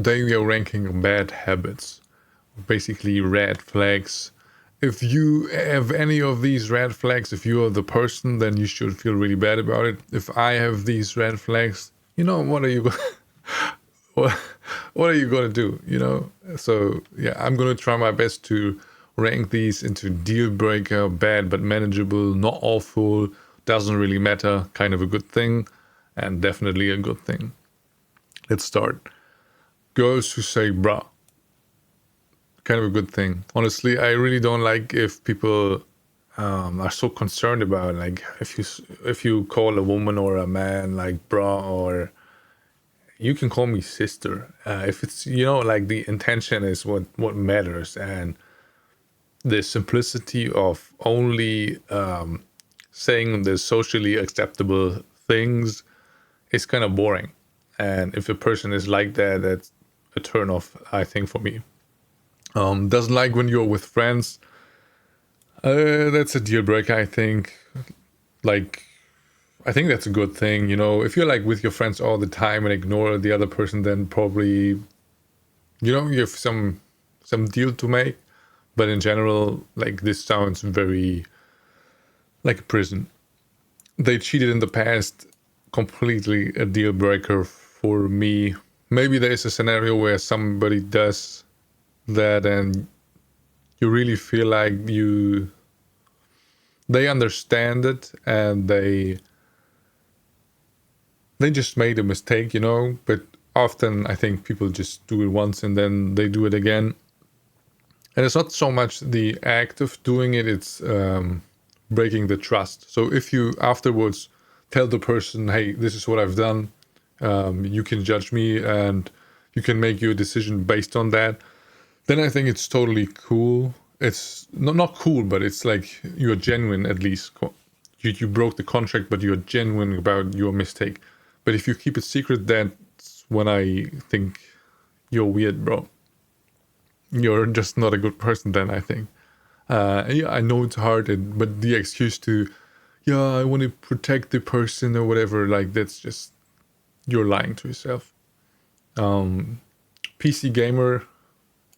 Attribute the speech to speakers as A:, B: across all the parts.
A: Today we are ranking bad habits, basically red flags. If you have any of these red flags, if you are the person, then you should feel really bad about it. If I have these red flags, what are you what, what are you gonna do? So yeah, I'm gonna try my best to rank these into deal breaker, bad but manageable, not awful, doesn't really matter, kind of a good thing, and definitely a good thing. Let's start. Girls who say bruh. Kind of a good thing. Honestly, I really don't like if people are so concerned about, like, if you call a woman or a man like bruh, or you can call me sister. If it's, like, the intention is what matters, and the simplicity of only saying the socially acceptable things is kind of boring. And if a person is like that, that's a turn off, I think, for me. Doesn't like when you're with friends. That's a deal breaker, I think. Like, I think that's a good thing. If you're like with your friends all the time and ignore the other person, then probably, you have some deal to make. But in general, like, this sounds very like a prison. They cheated in the past, completely a deal breaker for me. Maybe there's a scenario where somebody does that and you really feel like they understand it, and they just made a mistake, but often I think people just do it once and then they do it again. And it's not so much the act of doing it, it's breaking the trust. So if you afterwards tell the person, hey, this is what I've done, you can judge me and you can make your decision based on that, then I think it's totally cool. It's not cool, but it's like you're genuine, at least. You broke the contract, but you're genuine about your mistake. But if you keep it secret, that's when I think you're weird, bro. You're just not a good person then, I think. Yeah, I know it's hard, but the excuse to, yeah, I want to protect the person or whatever, like, that's just, you're lying to yourself. PC gamer,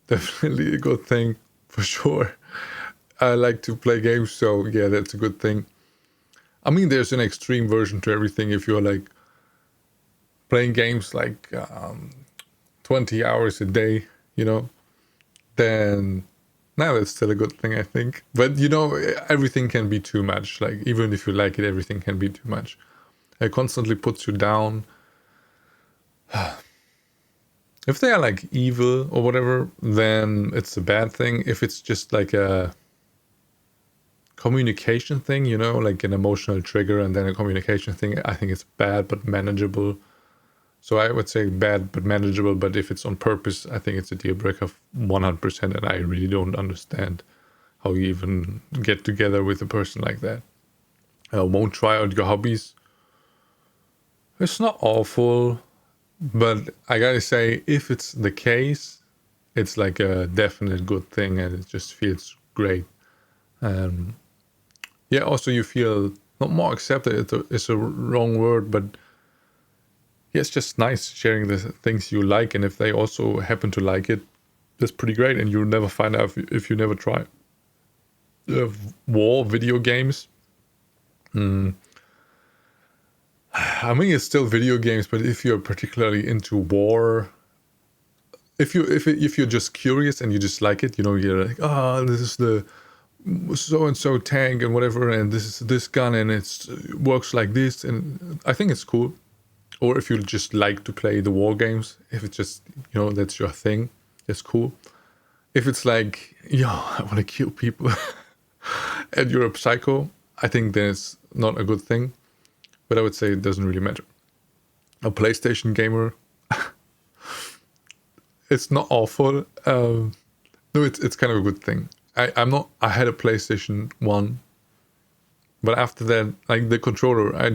A: definitely a good thing, for sure. I like to play games, so yeah, that's a good thing. I mean, there's an extreme version to everything. If you're like playing games like 20 hours a day, then now that's still a good thing, I think. But everything can be too much. Like, even if you like it, everything can be too much. It constantly puts you down. If they are like evil or whatever, then it's a bad thing. If it's just like a communication thing, like an emotional trigger and then a communication thing, I think it's bad but manageable. So I would say bad but manageable, but if it's on purpose, I think it's a deal breaker 100%, and I really don't understand how you even get together with a person like that. Won't try out your hobbies. It's not awful, but I gotta say, if it's the case, it's like a definite good thing, and it just feels great. Yeah, also you feel not more accepted, it's a wrong word, but yeah, it's just nice sharing the things you like, and if they also happen to like it, that's pretty great, and you'll never find out if you never try. War video games. I mean, it's still video games, but if you're particularly into war, if you're just curious and you just like it, you're like, this is the so and so tank and whatever, and this is this gun and it works like this, and I think it's cool. Or if you just like to play the war games, if it's just that's your thing, it's cool. If it's like, I want to kill people and you're a psycho, I think then it's not a good thing. But I would say it doesn't really matter. A PlayStation gamer, it's not awful. No, it's kind of a good thing. I had a PlayStation 1, but after that, like the controller, I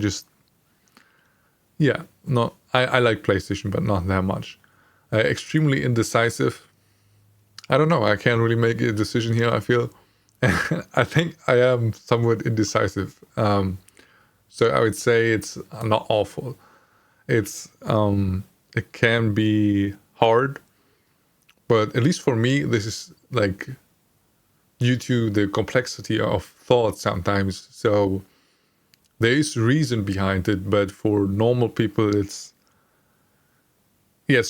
A: like PlayStation, but not that much. Extremely indecisive. I don't know. I can't really make a decision here, I feel. I think I am somewhat indecisive. So I would say it's not awful. It can be hard. But at least for me, this is like due to the complexity of thought sometimes. So there is reason behind it, but for normal people, it's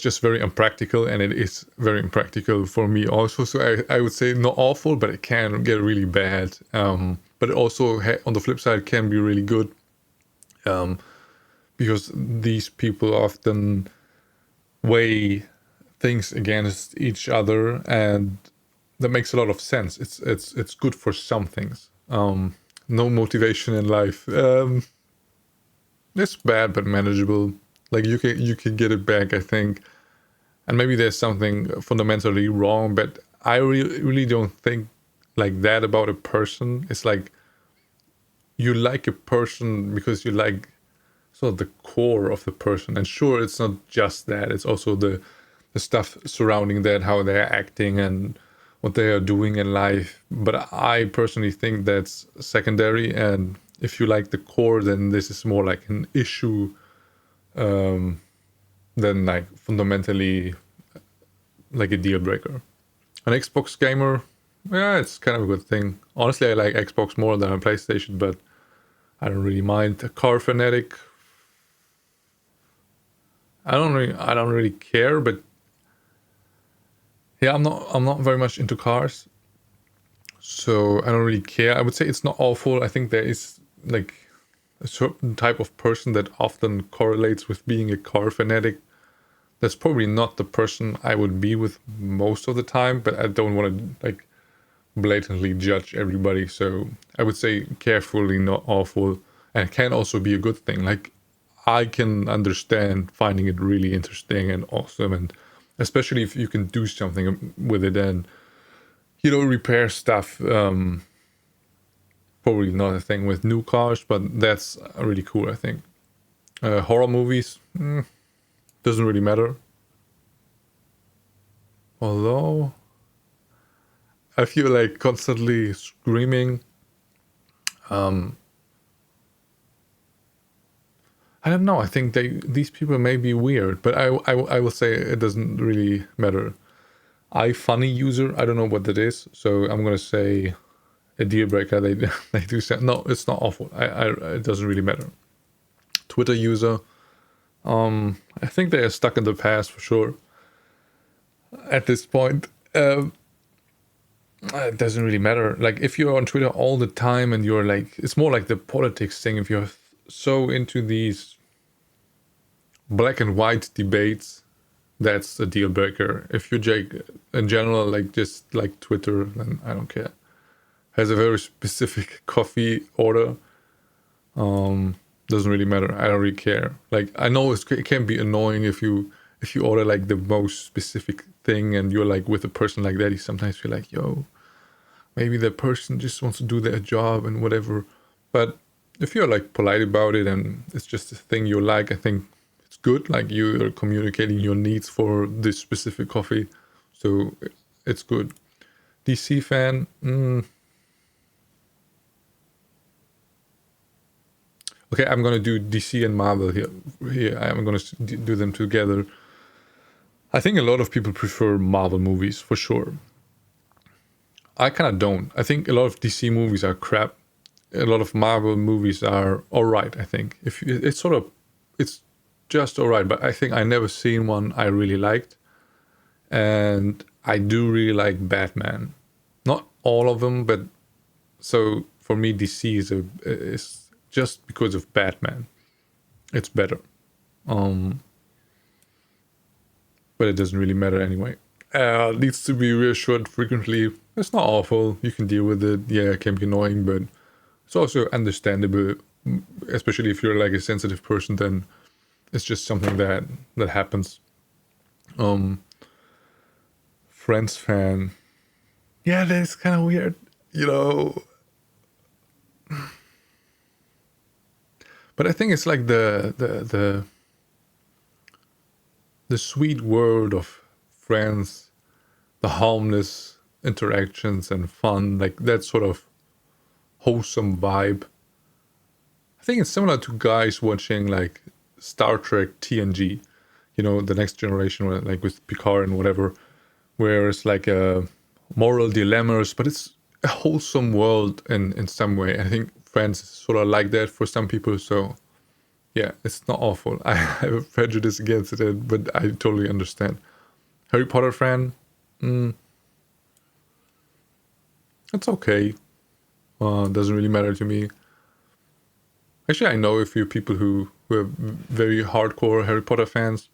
A: just very impractical, and it is very impractical for me also. So I would say not awful, but it can get really bad. But it also, on the flip side, can be really good, because these people often weigh things against each other, and that makes a lot of sense. It's good for some things. No motivation in life. It's bad but manageable. Like you can get it back, I think. And maybe there's something fundamentally wrong, but I really don't think like that about a person. It's like you like a person because you like sort of the core of the person. And sure, it's not just that. It's also the stuff surrounding that, how they're acting and what they are doing in life. But I personally think that's secondary. And if you like the core, then this is more like an issue than like fundamentally like a deal breaker. An Xbox gamer, yeah, it's kind of a good thing. Honestly, I like Xbox more than a PlayStation, but I don't really mind. A car fanatic, I don't really care, but yeah, I'm not very much into cars, so I don't really care. I would say it's not awful. I think there is like a certain type of person that often correlates with being a car fanatic. That's probably not the person I would be with most of the time, but I don't want to like blatantly judge everybody. So I would say carefully, not awful, and it can also be a good thing. Like I can understand finding it really interesting and awesome, and especially if you can do something with it and repair stuff. Probably not a thing with new cars, but that's really cool, I think. Horror movies, doesn't really matter. Although I feel like constantly screaming. I don't know. I think these people may be weird, but I will say it doesn't really matter. iFunny user, I don't know what that is, so I'm gonna say a deal breaker. They do say no, it's not awful. It doesn't really matter. Twitter user, I think they are stuck in the past for sure. At this point, it doesn't really matter. Like if you're on Twitter all the time and you're like, it's more like the politics thing. If you're so into these black and white debates, that's a deal breaker. If you Jake in general like just like Twitter, then I don't care. Has a very specific coffee order. Doesn't really matter. I don't really care. Like I know it can be annoying if you order like the most specific thing and you're like with a person like that. You sometimes feel like, yo, maybe that person just wants to do their job and whatever. But if you're like polite about it and it's just a thing you like, I think it's good. Like you're communicating your needs for this specific coffee, so it's good. DC fan. Okay, I'm gonna do DC and Marvel here. I'm gonna do them together. I think a lot of people prefer Marvel movies for sure. I kind of don't. I think a lot of DC movies are crap. A lot of Marvel movies are all right. I think if it's just all right. But I think I never seen one I really liked, and I do really like Batman. Not all of them, but so for me, DC is just because of Batman. It's better. But it doesn't really matter anyway. Needs to be reassured frequently. It's not awful. You can deal with it. Yeah, it can be annoying, but it's also understandable. Especially if you're like a sensitive person, then it's just something that happens. Friends fan. Yeah, that's kind of weird. But I think it's like the sweet world of Friends, the harmless interactions and fun, like that sort of wholesome vibe. I think it's similar to guys watching like Star Trek TNG. the next generation, like with Picard and whatever, where it's like a moral dilemmas, but it's a wholesome world in some way. I think Friends is sort of like that for some people. So yeah, it's not awful. I have a prejudice against it, but I totally understand. Harry Potter fan, it's okay. Doesn't really matter to me. Actually, I know a few people who are very hardcore Harry Potter fans.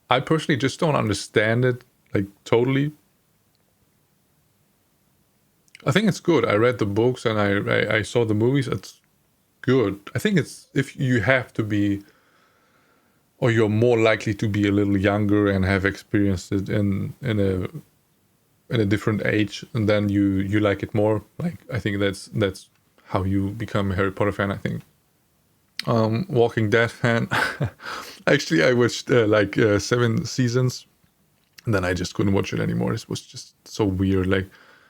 A: I personally just don't understand it, like, totally. I think it's good. I read the books and I saw the movies. It's good. I think it's if you have to be, or you're more likely to be a little younger and have experienced it in a different age, and then you like it more. Like, I think that's how you become a Harry Potter fan, I think. Walking Dead fan. Actually, I watched 7 seasons, and then I just couldn't watch it anymore. It was just so weird. Like,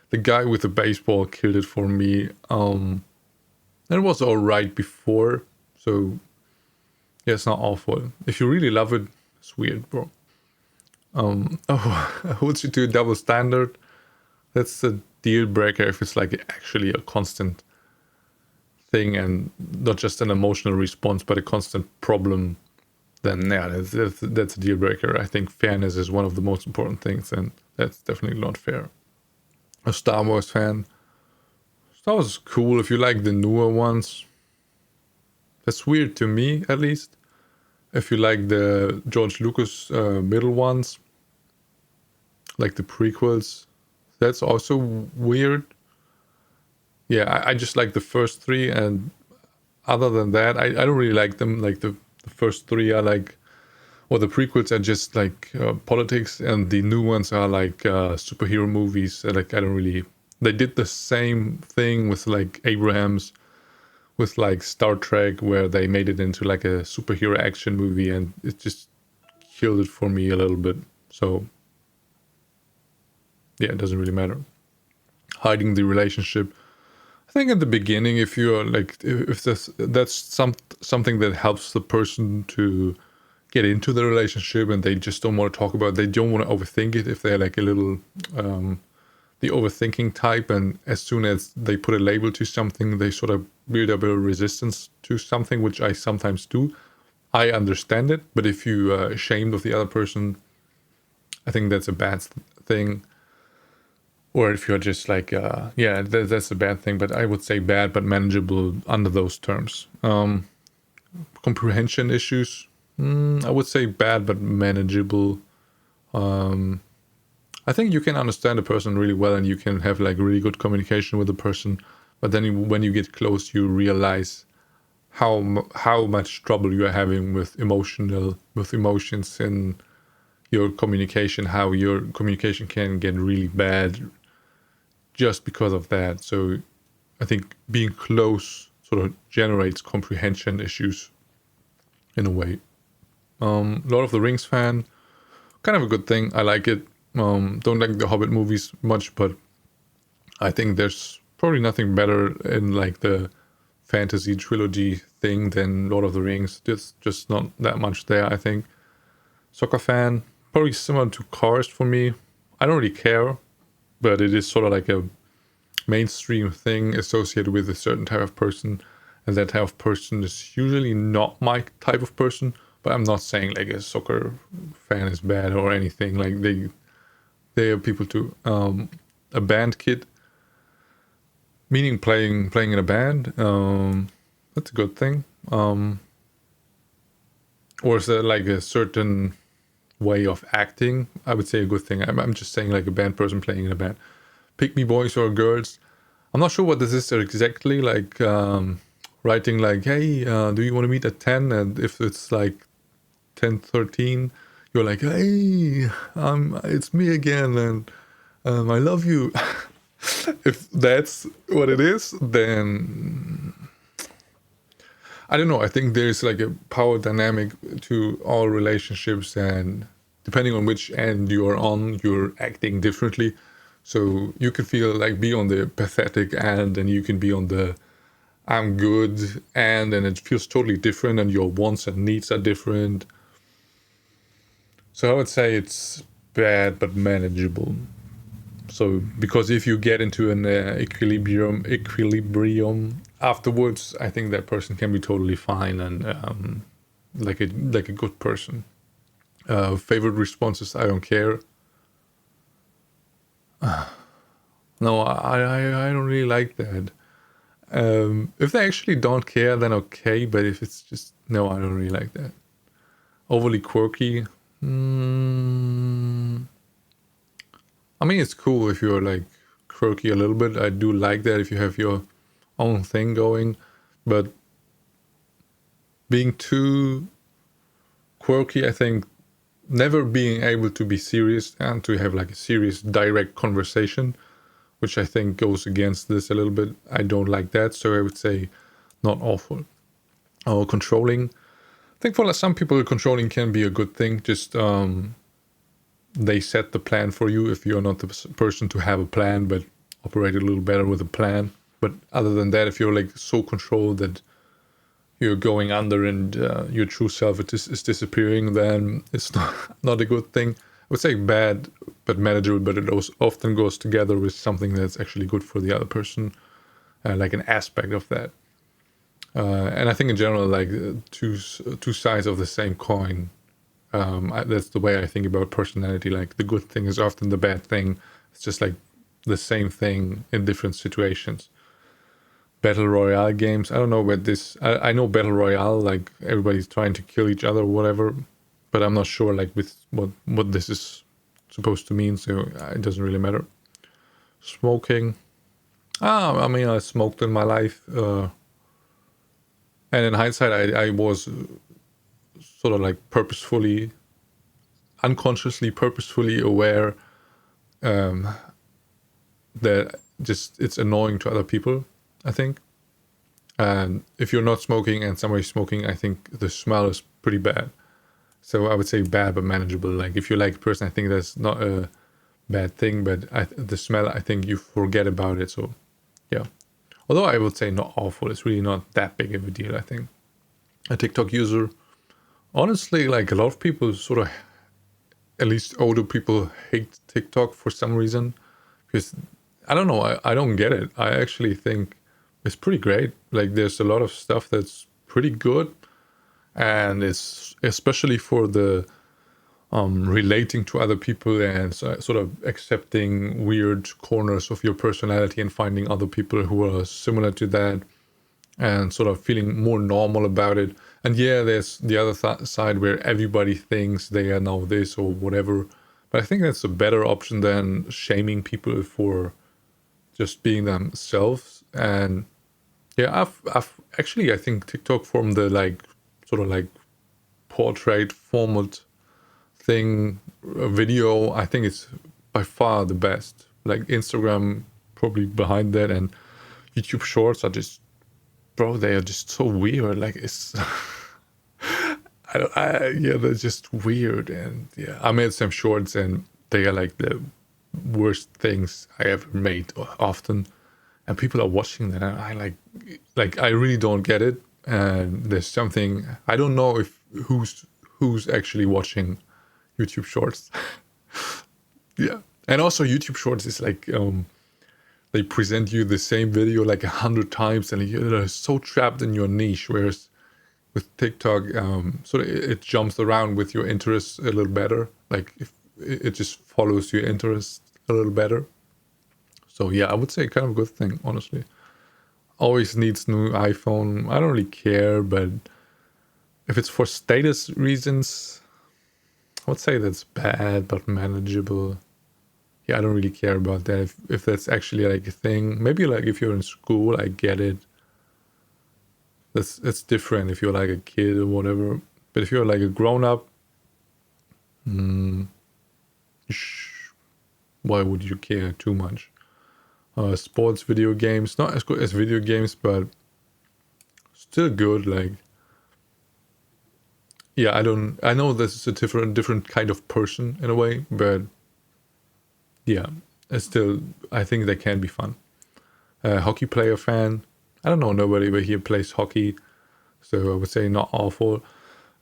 A: the guy with the baseball killed it for me. It was all right before, so yeah, it's not awful. If you really love it, it's weird, bro. Holds you to a double standard. That's a deal breaker if it's like actually a constant thing and not just an emotional response, but a constant problem. Then yeah, that's a deal breaker. I think fairness is one of the most important things, and that's definitely not fair. A Star Wars fan. Star Wars is cool if you like the newer ones. That's weird to me, at least. If you like the George Lucas middle ones, like the prequels, that's also weird. Yeah, I just like the first 3, and other than that, I don't really like them. Like the first 3 are like, or the prequels are just like politics, and the new ones are like superhero movies. Like, I don't really. They did the same thing with like Abrams, with like Star Trek, where they made it into like a superhero action movie, and it just killed it for me a little bit. So yeah, it doesn't really matter. Hiding the relationship. I think at the beginning, if you're like, if that's something that helps the person to get into the relationship, and they just don't want to talk about it, they don't want to overthink it. If they're like a little the overthinking type, and as soon as they put a label to something, they sort of build up a resistance to something, which I sometimes do. I understand it, but if you are ashamed of the other person, I think that's a bad thing. Or if you're just like, that's a bad thing, but I would say bad but manageable under those terms. Comprehension issues, I would say bad but manageable. I think you can understand a person really well, and you can have like really good communication with a person, but then when you get close, you realize how much trouble you are having with emotions in your communication, how your communication can get really bad just because of that. So I think being close sort of generates comprehension issues in a way. Lord of the Rings fan, kind of a good thing. I like it. Don't like the Hobbit movies much, but I think there's probably nothing better in like the fantasy trilogy thing than Lord of the Rings. There's just not that much there, I think. Soccer fan, probably similar to Cars for me. I don't really care, but it is sort of like a mainstream thing associated with a certain type of person, and that type of person is usually not my type of person. But I'm not saying like a soccer fan is bad or anything. Like, they are people too. A band kid, meaning playing in a band. That's a good thing. Or is there like a certain way of acting? I would say a good thing. I'm just saying like a band person playing in a band. Pick me boys or girls. I'm not sure what this is exactly. Like, writing like, hey, do you want to meet at 10? And if it's like 10:13, you're like, hey, it's me again, and I love you. If that's what it is, then I don't know. I think there's like a power dynamic to all relationships, and depending on which end you're on, you're acting differently. So you can feel like be on the pathetic end, and you can be on the I'm good end, and it feels totally different, and your wants and needs are different. So I would say it's bad but manageable. So because if you get into an equilibrium afterwards, I think that person can be totally fine and like a good person. Favorite responses, I don't care. No, I don't really like that. If they actually don't care, then okay. But if it's just no, I don't really like that. Overly quirky. I mean, it's cool if you're like quirky a little bit. I do like that if you have your own thing going, but being too quirky, I think never being able to be serious and to have like a serious direct conversation, which I think goes against this a little bit. I don't like that, so I would say not awful. Or controlling. I think for some people, controlling can be a good thing. Just they set the plan for you if you're not the person to have a plan, but operate a little better with a plan. But other than that, if you're like so controlled that you're going under and your true self is disappearing, then it's not a good thing. I would say bad but manageable, but it often goes together with something that's actually good for the other person, like an aspect of that. And I think in general, like two sides of the same coin. That's the way I think about personality. Like the good thing is often the bad thing. It's just like the same thing in different situations. Battle Royale games. I don't know about this. I know Battle Royale, like everybody's trying to kill each other or whatever, but I'm not sure like with what this is supposed to mean, so it doesn't really matter. Smoking. I mean, I smoked in my life. And in hindsight, I was sort of like unconsciously purposefully aware that just it's annoying to other people, I think. And if you're not smoking and somebody's smoking, I think the smell is pretty bad. So I would say bad but manageable. Like if you like a person, I think that's not a bad thing, but the smell, I think you forget about it. So yeah. Although I would say not awful. It's really not that big of a deal, I think. A TikTok user. Honestly, like a lot of people sort of, at least older people, hate TikTok for some reason. Because I don't know, I don't get it. I actually think it's pretty great. Like there's a lot of stuff that's pretty good. And it's especially for the relating to other people and sort of accepting weird corners of your personality and finding other people who are similar to that and sort of feeling more normal about it. And yeah, there's the other side where everybody thinks they are now this or whatever. But I think that's a better option than shaming people for just being themselves. And yeah, I've actually, I think TikTok from the like sort of like portrait format thing, video, I think it's by far the best. Like Instagram probably behind that, and YouTube Shorts are just, bro, they are just so weird. Like it's yeah, they're just weird. And yeah, I made some shorts and they are like the worst things I ever made often, and people are watching that and I like I really don't get it. And there's something I don't know if who's actually watching YouTube Shorts. Yeah. And also YouTube Shorts is like they present you the same video like 100 times and you're so trapped in your niche, whereas with TikTok sort of it jumps around with your interests a little better. Like if it just follows your interests a little better. So yeah, I would say kind of a good thing, honestly. Always needs new iPhone. I don't really care, but if it's for status reasons, I would say that's bad but manageable. Yeah, I don't really care about that. If that's actually like a thing, maybe like if you're in school, I get it. That's different if you're like a kid or whatever. But if you're like a grown up, why would you care too much? Sports video games, not as good as video games, but still good. Like, yeah, I know this is a different kind of person in a way, but yeah, it's still, I think they can be fun. Hockey player fan. I don't know nobody but here plays hockey, so I would say not awful.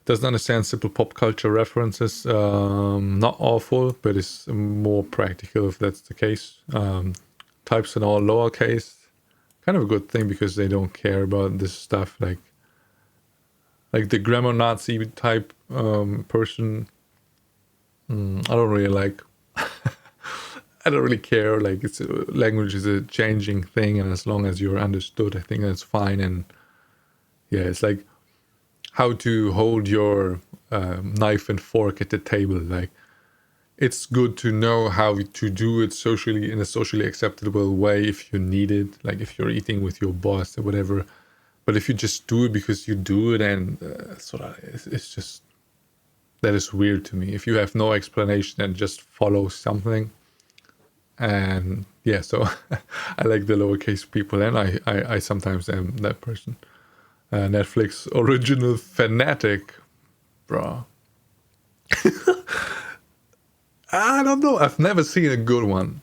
A: Doesn't understand simple pop culture references. Not awful, but it's more practical if that's the case. Types in all lowercase. Kind of a good thing because they don't care about this stuff. Like the grammar Nazi type person. I don't really like. I don't really care. Like language is a changing thing, and as long as you're understood, I think that's fine. And yeah, it's like how to hold your knife and fork at the table. Like it's good to know how to do it socially in a socially acceptable way if you need it. Like if you're eating with your boss or whatever. But if you just do it because you do it, and it's just that is weird to me. If you have no explanation and just follow something. And yeah, so I like the lowercase people, and I sometimes am that person. Netflix original fanatic, bro. I don't know. I've never seen a good one.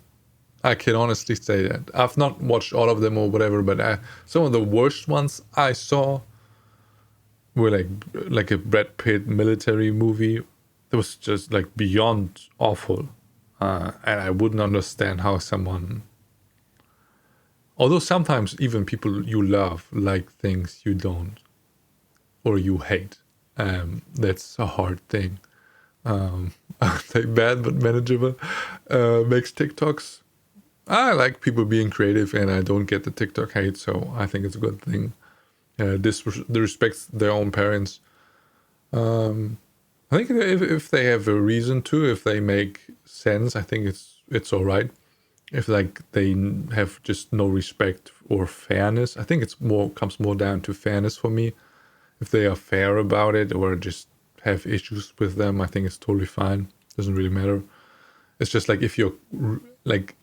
A: I can honestly say that. I've not watched all of them or whatever, but some of the worst ones I saw were like a Brad Pitt military movie. It was just like beyond awful. And I wouldn't understand how someone, although sometimes even people you love like things you don't or you hate. That's a hard thing. I'd say bad but manageable. Makes TikToks. I like people being creative, and I don't get the TikTok hate, so I think it's a good thing. They respect their own parents. I think if they have a reason to, if they make sense, I think it's all right. If like they have just no respect or fairness, I think comes more down to fairness for me. If they are fair about it or just have issues with them, I think it's totally fine. Doesn't really matter. It's just like if you're like,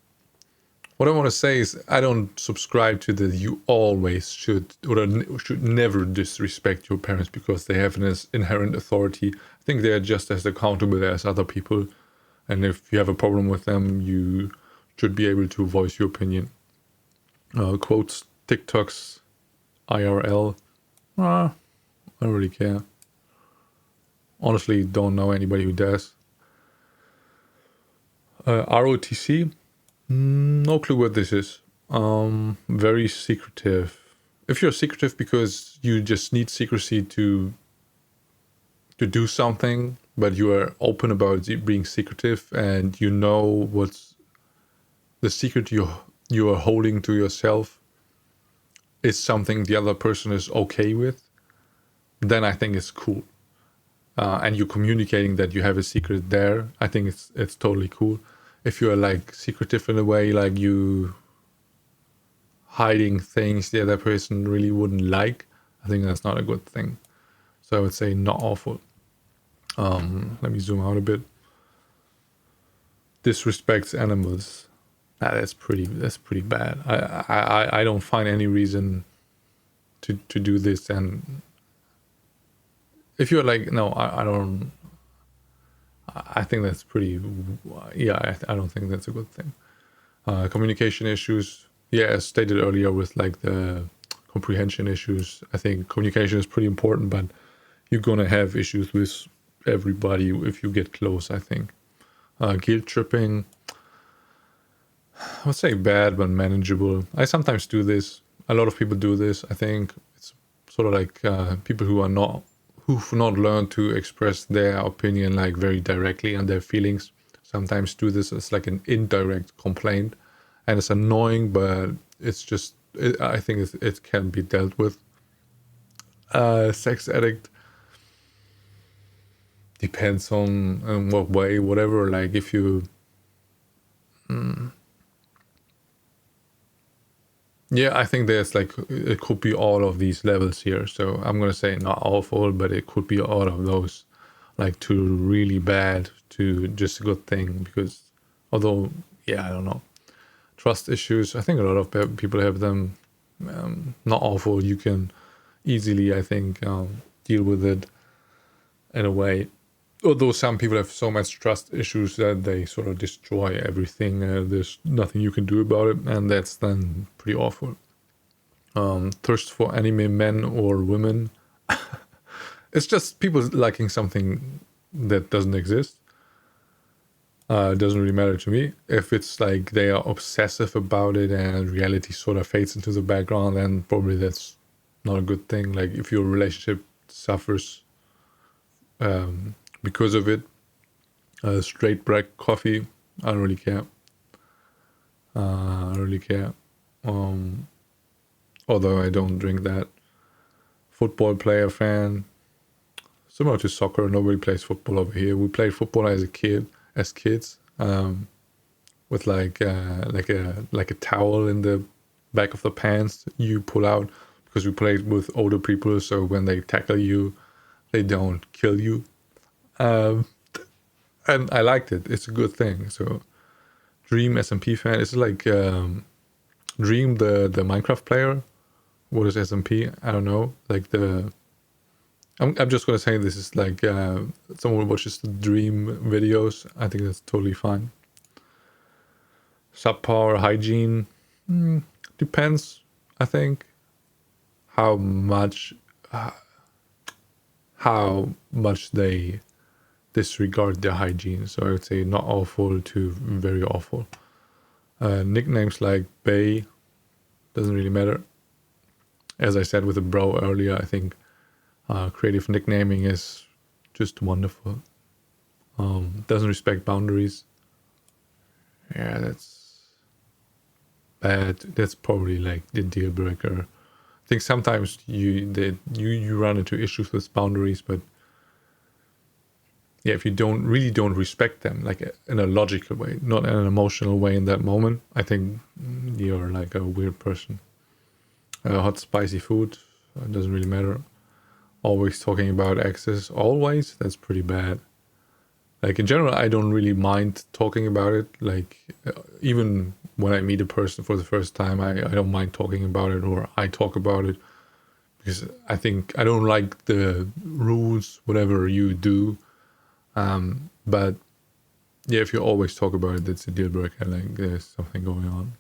A: what I want to say is I don't subscribe to the you always should or should never disrespect your parents because they have an inherent authority. I think they are just as accountable as other people. And if you have a problem with them, you should be able to voice your opinion. Quotes, TikToks, IRL. I don't really care. Honestly, don't know anybody who does. ROTC. No clue what this is. Very secretive. If you're secretive because you just need secrecy to do something, but you are open about being secretive, and you know what's the secret you are holding to yourself is something the other person is okay with, then I think it's cool. And you're communicating that you have a secret there. I think it's totally cool. If you're like secretive in a way, like you hiding things the other person really wouldn't like, I think that's not a good thing. So I would say not awful. Let me zoom out a bit. Disrespects animals. That's pretty bad. I don't find any reason to do this. And if you're like, no, I don't. I think that's pretty. Yeah, I don't think that's a good thing. Communication issues. Yeah, as stated earlier with like the comprehension issues. I think communication is pretty important, but you're gonna have issues with everybody if you get close, I think. Guilt tripping. I would say bad but manageable. I sometimes do this. A lot of people do this. I think it's sort of like people who've not learned to express their opinion like very directly and their feelings sometimes do this as like an indirect complaint, and it's annoying, but it's just I think it can be dealt with. Sex addict. Depends on what way, whatever. Like if you, yeah, I think there's like it could be all of these levels here. So I'm gonna say not awful, but it could be all of those, like to really bad to just a good thing. Because although, yeah, I don't know, trust issues. I think a lot of people have them. Not awful. You can easily, I think, deal with it in a way. Although some people have so much trust issues that they sort of destroy everything, there's nothing you can do about it, and that's then pretty awful. Thirst for anime men or women. It's just people liking something that doesn't exist. It doesn't really matter to me. If it's like they are obsessive about it and reality sort of fades into the background, then probably that's not a good thing. Like if your relationship suffers because of it, straight black coffee, I don't really care. I don't really care. Although I don't drink that. Football player fan. Similar to soccer, nobody plays football over here. We played football as kids, with like a towel in the back of the pants you pull out, because we played with older people, so when they tackle you, they don't kill you. And I liked it. It's a good thing. So Dream SMP fan. It's like Dream the Minecraft player. What is SMP? I don't know. Like I'm just gonna say this is like someone watches the Dream videos. I think that's totally fine. Subpar hygiene, depends. I think how much they disregard their hygiene. So I would say not awful to very awful. Nicknames like Bay doesn't really matter. As I said with the bro earlier, I think creative nicknaming is just wonderful. Doesn't respect boundaries. Yeah, that's bad. That's probably like the deal breaker. I think sometimes you run into issues with boundaries, but yeah, if you don't respect them, like in a logical way, not in an emotional way in that moment, I think you're like a weird person. Hot spicy food doesn't really matter. Always talking about exes, always, that's pretty bad. Like in general, I don't really mind talking about it. Like even when I meet a person for the first time, I don't mind talking about it, or I talk about it, because I think I don't like the rules, whatever you do. But yeah, if you always talk about it, that's a deal breaker. Like there's something going on.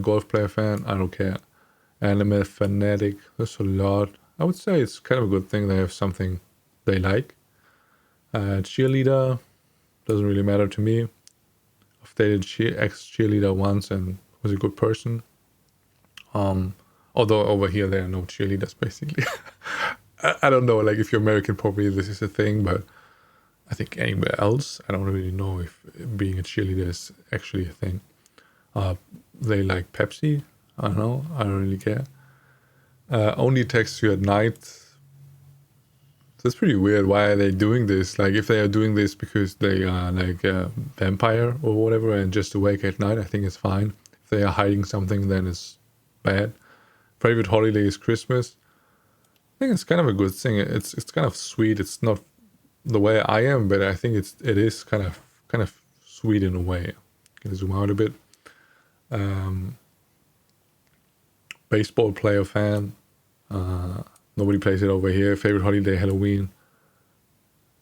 A: Golf player fan, I don't care. Anime fanatic, there's a lot. I would say it's kind of a good thing they have something they like. Cheerleader, doesn't really matter to me. I've dated ex-cheerleader once and was a good person. Although over here there are no cheerleaders basically. I don't know, like if you're American probably this is a thing, but I think anywhere else, I don't really know if being a cheerleader is actually a thing. They like Pepsi. I don't know. I don't really care. Only text you at night. That's pretty weird. Why are they doing this? Like, if they are doing this because they are like a vampire or whatever and just awake at night, I think it's fine. If they are hiding something, then it's bad. Favorite holiday is Christmas. I think it's kind of a good thing. It's kind of sweet. It's not the way I am, but I think it is kind of sweet in a way. Can zoom out a bit. Baseball player fan. Nobody plays it over here. Favorite holiday, Halloween.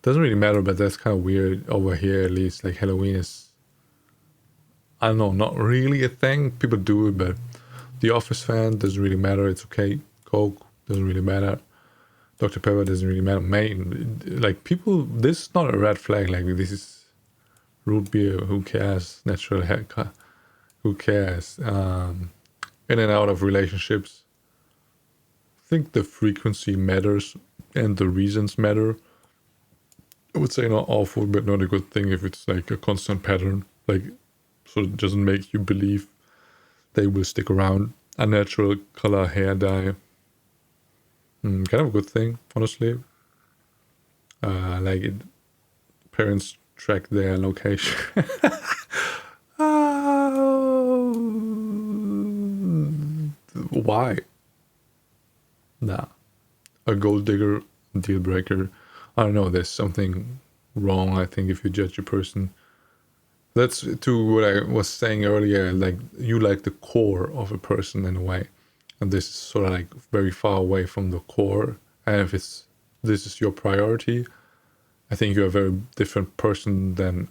A: Doesn't really matter, but that's kind of weird over here at least. Like Halloween is, I don't know, not really a thing. People do it, but The Office fan doesn't really matter. It's okay. Coke doesn't really matter. Dr. Pepper doesn't really matter. Main, like people, this is not a red flag. Like this is root beer. Who cares? Natural haircut. Who cares? In and out of relationships. I think the frequency matters and the reasons matter. I would say not awful, but not a good thing if it's like a constant pattern. Like, so it doesn't make you believe they will stick around. Unnatural color hair dye. Kind of a good thing, honestly. Like it, parents track their location. Why? Nah. A gold digger, deal breaker. I don't know, there's something wrong, I think, if you judge a person. That's to what I was saying earlier, like you like the core of a person in a way. And this is sort of like very far away from the core. And if this is your priority, I think you're a very different person than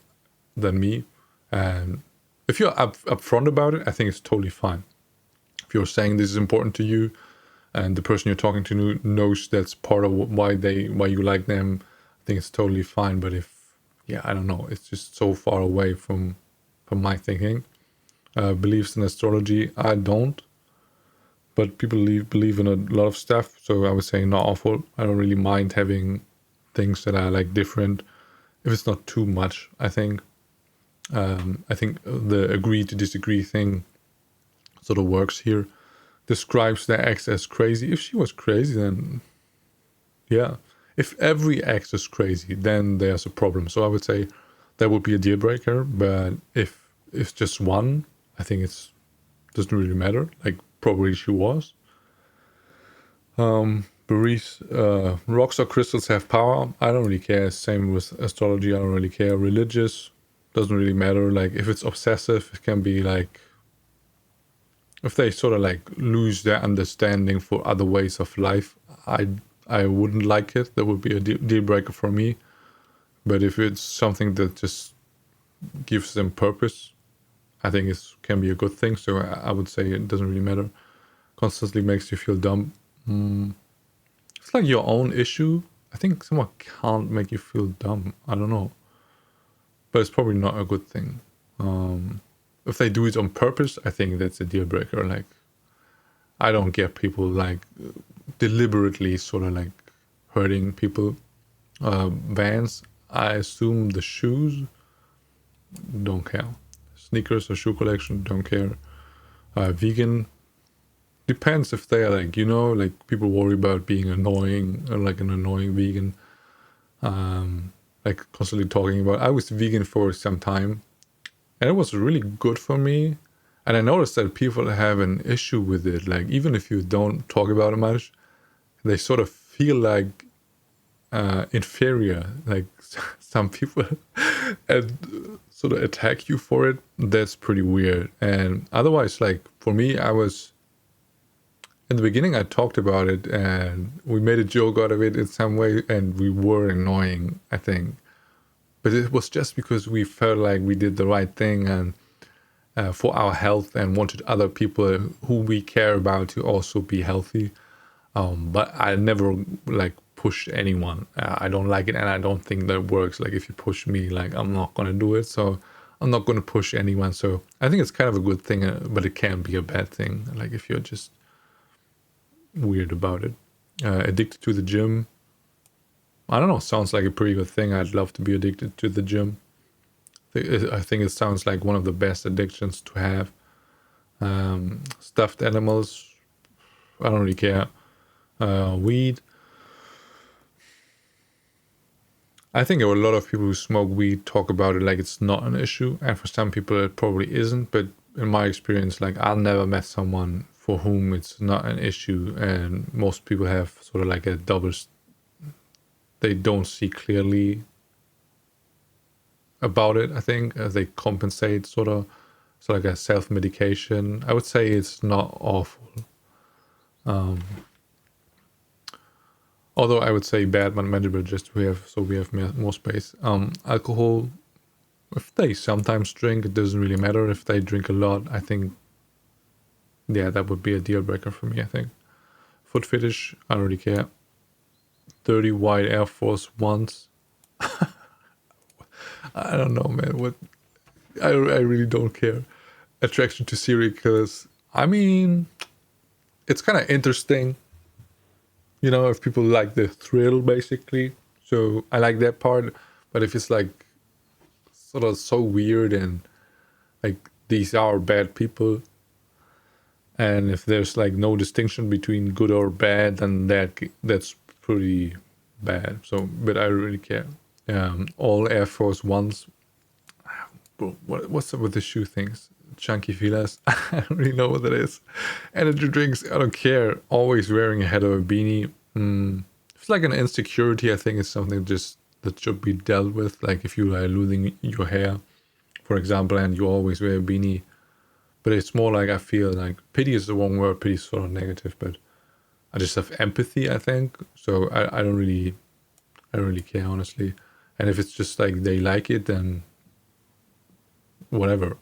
A: me. And if you're upfront about it, I think it's totally fine. If you're saying this is important to you, and the person you're talking to knows that's part of why you like them, I think it's totally fine. But if, yeah, I don't know, it's just so far away from my thinking. Beliefs in astrology, I don't, but people believe in a lot of stuff, so I would say not awful. I don't really mind having things that are like different if it's not too much. I think the agree to disagree thing sort of works here. Describes the ex as crazy. If she was crazy, then yeah. If every ex is crazy, then there's a problem. So I would say that would be a deal breaker. But if it's just one, I think it's doesn't really matter. Like probably she was. Berries, rocks or crystals have power. I don't really care. Same with astrology. I don't really care. Religious doesn't really matter. Like if it's obsessive, it can be like if they sort of like lose their understanding for other ways of life. I wouldn't like it. That would be a deal breaker for me. But if it's something that just gives them purpose, I think it can be a good thing. So I would say it doesn't really matter. Constantly makes you feel dumb. It's like your own issue. I think someone can't make you feel dumb. I don't know. But it's probably not a good thing. If they do it on purpose, I think that's a deal breaker. Like, I don't get people like deliberately sort of like hurting people. Vans, I assume the shoes, don't care. Sneakers or shoe collection, don't care. Vegan, depends if they are like, like people worry about being annoying or like an annoying vegan. Like constantly talking about, I was vegan for some time and it was really good for me. And I noticed that people have an issue with it. Like even if you don't talk about it much, they sort of feel like inferior. Like some people and sort of attack you for it. That's pretty weird. And otherwise, like for me, I was in the beginning, I talked about it and we made a joke out of it in some way, and we were annoying, I think. But it was just because we felt like we did the right thing and for our health and wanted other people who we care about to also be healthy. But I never like push anyone. I don't like it, and I don't think that works. Like if you push me, like I'm not gonna do it. So I'm not gonna push anyone. So I think it's kind of a good thing, but it can be a bad thing. Like if you're just weird about it. Addicted to the gym. I don't know. Sounds like a pretty good thing. I'd love to be addicted to the gym. I think it sounds like one of the best addictions to have. Stuffed animals. I don't really care. Weed. I think a lot of people who smoke weed talk about it like it's not an issue, and for some people it probably isn't. But in my experience, like I've never met someone for whom it's not an issue, and most people have sort of like a double. They don't see clearly about it. I think they compensate sort of. It's like a self-medication. I would say it's not awful. Although I would say bad but manageable, just we have more space. Alcohol, if they sometimes drink, it doesn't really matter. If they drink a lot, I think, yeah, that would be a deal breaker for me, I think. Foot fetish, I don't really care. Dirty white Air Force Ones. I don't know, man. What? I really don't care. Attraction to serial killers. I mean, it's kind of interesting. If people like the thrill, basically. So I like that part. But if it's like sort of so weird and like these are bad people, and if there's like no distinction between good or bad, then that's pretty bad. So, but I really care. All Air Force Ones. What's up with the shoe things? Chunky feelers. I don't really know what that is. Energy drinks. I don't care. Always wearing a hat or a beanie. It's like an insecurity. I think it's something that should be dealt with. Like if you are losing your hair, for example, and you always wear a beanie. But it's more like I feel like pity is the wrong word. Pity is sort of negative, but I just have empathy, I think. So I don't really care, honestly. And if it's just like they like it, then whatever.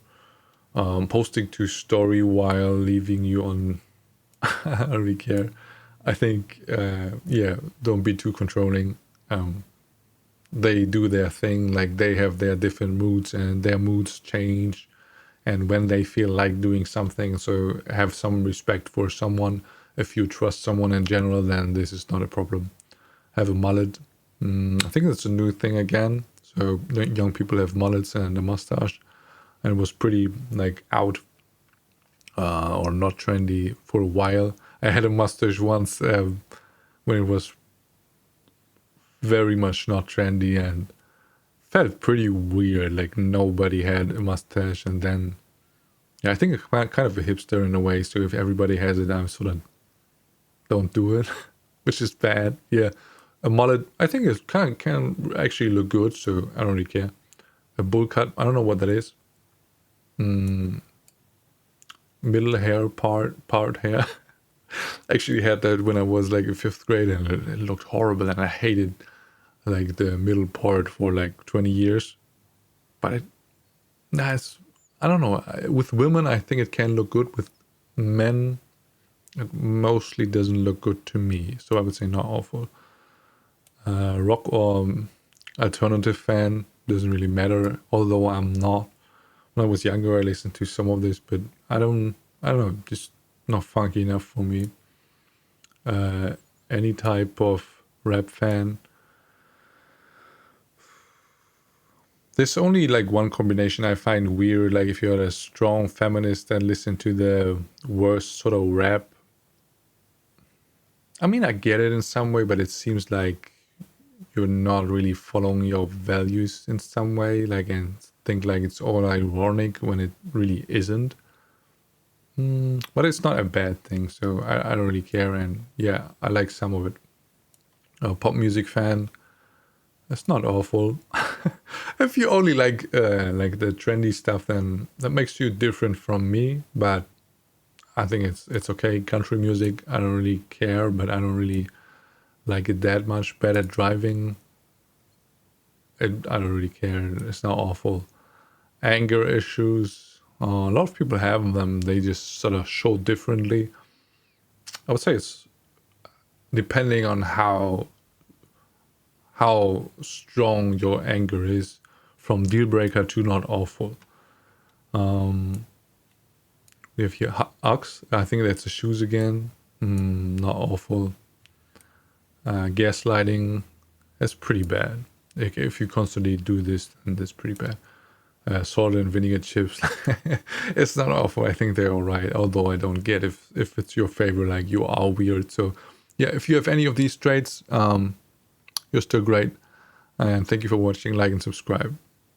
A: Posting to story while leaving you on, I don't really care. I think, yeah, don't be too controlling. They do their thing, like they have their different moods and their moods change. And when they feel like doing something, so have some respect for someone. If you trust someone in general, then this is not a problem. Have a mullet. I think that's a new thing again. So young people have mullets and a mustache, and it was pretty like out or not trendy for a while. I had a mustache once when it was very much not trendy and felt pretty weird. Like nobody had a mustache, and then yeah, I think I'm kind of a hipster in a way. So if everybody has it, I'm sort of don't do it, which is bad. Yeah, a mullet, I think it can actually look good. So I don't really care. A bowl cut, I don't know what that is. Middle hair part hair. Actually had that when I was like in fifth grade, and it looked horrible, and I hated like the middle part for like 20 years. But it's I don't know. With women, I think it can look good. With men, it mostly doesn't look good to me. So I would say not awful. Rock or alternative fan doesn't really matter. Although I'm not. When I was younger, I listened to some of this, but I don't know. Just not funky enough for me. Any type of rap fan. There's only like one combination I find weird. Like if you're a strong feminist and listen to the worst sort of rap. I mean, I get it in some way, but it seems like you're not really following your values in some way. Like, and think like it's all ironic when it really isn't. But it's not a bad thing, so I don't really care. And yeah, I like some of it. A pop music fan. It's not awful. If you only like the trendy stuff, then that makes you different from me. But I think it's okay. Country music, I don't really care, but I don't really like it that much. Bad at driving, I don't really care. It's not awful. Anger issues, a lot of people have them. They just sort of show differently. I would say it's depending on how strong your anger is, from deal breaker to not awful. We have here Ux. I think that's the shoes again. Not awful. Gaslighting. That's pretty bad. Like, if you constantly do this, then that's pretty bad. Salt and vinegar chips. It's not awful. I think they're all right. Although I don't get if it's your favorite. Like, you are weird. So yeah, if you have any of these traits, you're still great. And thank you for watching. Like and subscribe.